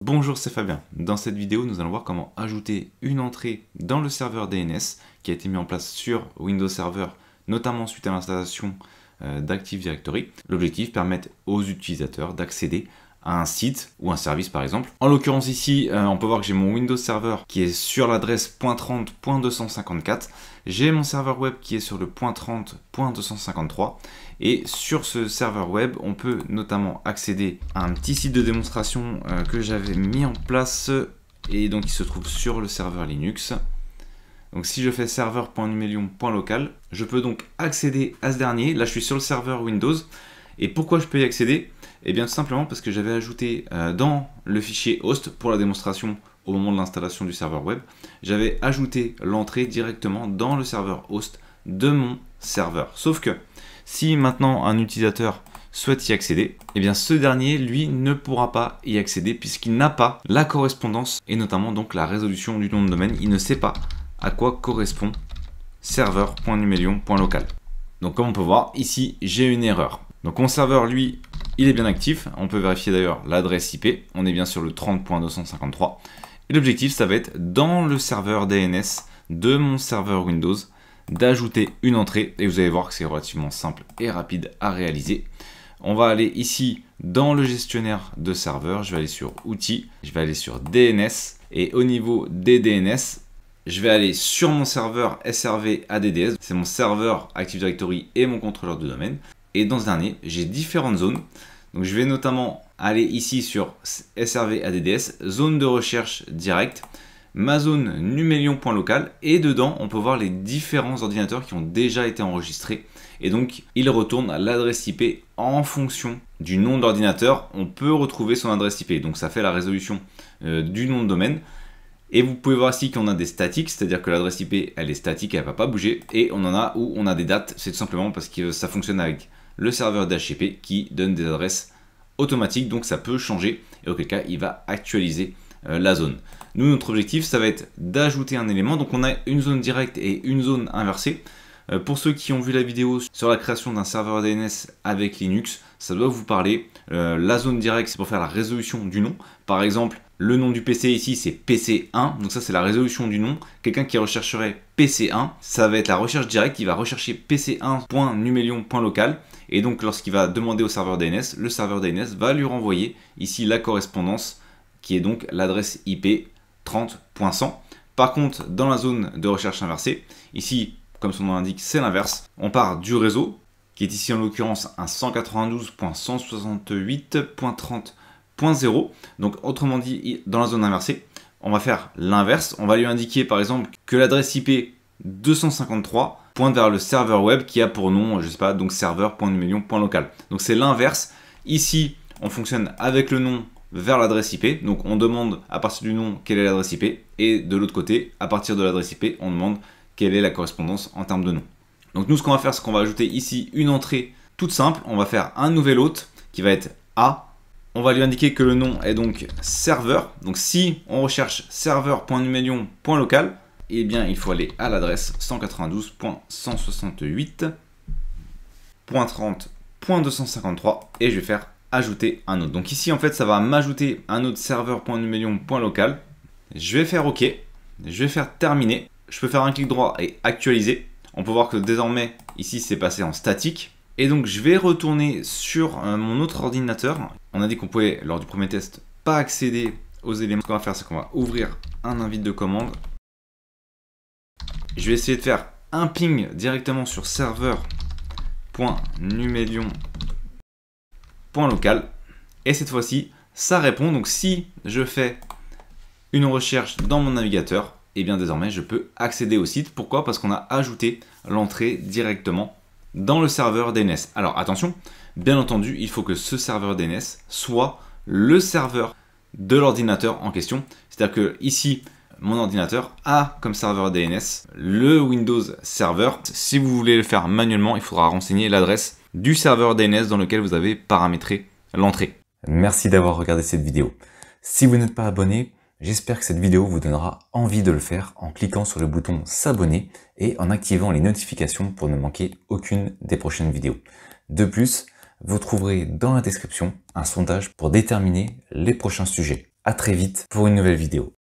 Bonjour, c'est Fabien. Dans cette vidéo, nous allons voir comment ajouter une entrée dans le serveur DNS qui a été mis en place sur Windows Server, notamment suite à l'installation d'Active Directory. L'objectif, permettre aux utilisateurs d'accéder à un site ou un service par exemple. En l'occurrence ici, on peut voir que j'ai mon Windows Server qui est sur l'adresse .30.254. J'ai mon serveur web qui est sur le .30.253. Et sur ce serveur web, on peut notamment accéder à un petit site de démonstration que j'avais mis en place et donc il se trouve sur le serveur Linux. Donc si je fais serveur.numelium.local, je peux donc accéder à ce dernier. Là, je suis sur le serveur Windows. Et pourquoi je peux y accéder? Eh bien tout simplement parce que j'avais ajouté dans le fichier host pour la démonstration au moment de l'installation du serveur web, j'avais ajouté l'entrée directement dans le serveur host de mon serveur. Sauf que si maintenant un utilisateur souhaite y accéder, eh bien ce dernier, lui, ne pourra pas y accéder puisqu'il n'a pas la correspondance et notamment donc la résolution du nom de domaine. Il ne sait pas à quoi correspond serveur.numelium.local. Donc comme on peut voir, ici, j'ai une erreur. Donc mon serveur, lui, il est bien actif. On peut vérifier d'ailleurs l'adresse IP. On est bien sur le 30.253. Et l'objectif, ça va être dans le serveur DNS de mon serveur Windows d'ajouter une entrée. Et vous allez voir que c'est relativement simple et rapide à réaliser. On va aller ici dans le gestionnaire de serveur. Je vais aller sur Outils. Je vais aller sur DNS. Et au niveau des DNS, je vais aller sur mon serveur SRV ADDS. C'est mon serveur Active Directory et mon contrôleur de domaine. Et dans ce dernier, j'ai différentes zones. Donc je vais notamment aller ici sur SRV ADDS, zone de recherche directe, ma zone numelium.local. Et dedans, on peut voir les différents ordinateurs qui ont déjà été enregistrés. Et donc, il retourne à l'adresse IP en fonction du nom de l'ordinateur. On peut retrouver son adresse IP. Donc ça fait la résolution du nom de domaine. Et vous pouvez voir ici qu'on a des statiques, c'est-à-dire que l'adresse IP, elle est statique, elle ne va pas bouger. Et on en a où on a des dates, c'est tout simplement parce que ça fonctionne avec le serveur DHCP qui donne des adresses automatiques, donc ça peut changer. Et auquel cas, il va actualiser la zone. Nous, notre objectif, ça va être d'ajouter un élément. Donc on a une zone directe et une zone inversée. Pour ceux qui ont vu la vidéo sur la création d'un serveur DNS avec Linux, ça doit vous parler. La zone directe, c'est pour faire la résolution du nom. Par exemple, le nom du PC ici, c'est PC1. Donc ça, c'est la résolution du nom. Quelqu'un qui rechercherait PC1, ça va être la recherche directe. Il va rechercher pc1.numelium.local. Et donc, lorsqu'il va demander au serveur DNS, le serveur DNS va lui renvoyer ici la correspondance qui est donc l'adresse IP 30.100. Par contre, dans la zone de recherche inversée, ici, comme son nom l'indique, c'est l'inverse. On part du réseau, qui est ici en l'occurrence un 192.168.30.0. Donc autrement dit, dans la zone inversée, on va faire l'inverse. On va lui indiquer par exemple que l'adresse IP 253 pointe vers le serveur web qui a pour nom, je sais pas, donc serveur.numelium.local. Donc c'est l'inverse. Ici, on fonctionne avec le nom vers l'adresse IP. Donc on demande à partir du nom quelle est l'adresse IP. Et de l'autre côté, à partir de l'adresse IP, on demande quelle est la correspondance en termes de nom. Donc nous, ce qu'on va faire, c'est qu'on va ajouter ici une entrée toute simple. On va faire un nouvel hôte qui va être A. On va lui indiquer que le nom est donc serveur. Donc si on recherche serveur.numelium.local, eh bien il faut aller à l'adresse 192.168.30.253 et je vais faire ajouter un autre. Donc ici en fait ça va m'ajouter un autre serveur.numelium.local. Je vais faire OK. Je vais faire terminer. Je peux faire un clic droit et actualiser. On peut voir que désormais ici c'est passé en statique. Et donc je vais retourner sur mon autre ordinateur. On a dit qu'on pouvait lors du premier test pas accéder aux éléments. Ce qu'on va faire, c'est qu'on va ouvrir un invite de commande. Je vais essayer de faire un ping directement sur serveur.numelium.local. Et cette fois-ci, ça répond. Donc si je fais une recherche dans mon navigateur, et bien désormais je peux accéder au site. Pourquoi? Parce qu'on a ajouté l'entrée directement dans le serveur DNS. Alors attention, bien entendu, il faut que ce serveur DNS soit le serveur de l'ordinateur en question. C'est-à-dire que ici, mon ordinateur a comme serveur DNS le Windows Server. Si vous voulez le faire manuellement, il faudra renseigner l'adresse du serveur DNS dans lequel vous avez paramétré l'entrée. Merci d'avoir regardé cette vidéo. Si vous n'êtes pas abonné, j'espère que cette vidéo vous donnera envie de le faire en cliquant sur le bouton s'abonner et en activant les notifications pour ne manquer aucune des prochaines vidéos. De plus, vous trouverez dans la description un sondage pour déterminer les prochains sujets. à très vite pour une nouvelle vidéo.